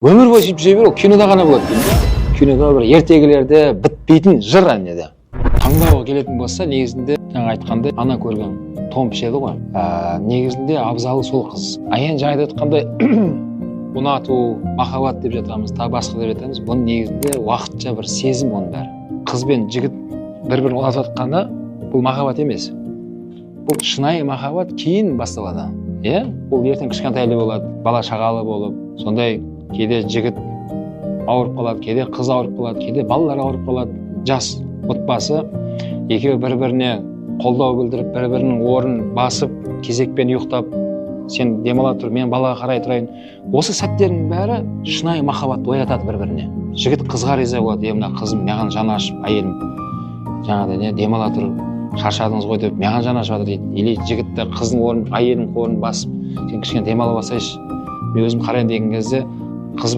өмір бойы сөйтіп жүре беру кинода ғана болады деймін да. Кинода бір ертегілерде бітпейтін жыр әнеде. Таңдауға келетін болса, негізінде жаңа айтқандай ана көрген том пішеді ғой. Негізінде абзалы сол қыз. Енді жаңа айтқандай ұнату, махаббат деп жатамыз, тағы басқа деп жатамыз. Бұның негізінде уақытша бір сезім оның бәрі. Қыз бен жігіт бір-бірін ұнатып жатқаны бұл махаббат емес. Бұл шынайы махаббат кейін басталады. Иә? Бұл ертең кішкентайлы болады, бала шағалы болып, сондай кейде жігіт ауырып қалады, кейде қыз ауырып қалады, кейде балалар ауырып қалады. Жас отбасы екеуі бір-біріне қолдау білдіріп, бір-бірінің орнын басып, кезекпен ұйықтап, сен демала тұр, мен балаға қарай тұрайын. Осы сәттердің бәрі шынайы махаббатты оятады бір-біріне. Жігіт қызға риза болады, мына қызым маған жаны ашып, әйелім жаңағыдай не демала тұр, шаршадыңыз ғой деп маған жаны ашып жатыр дейді. Или жігіт те қыздың орнын, әйелінің орнын басып, сен кішкене демала басайшы, мен өзім қарайын деген кезде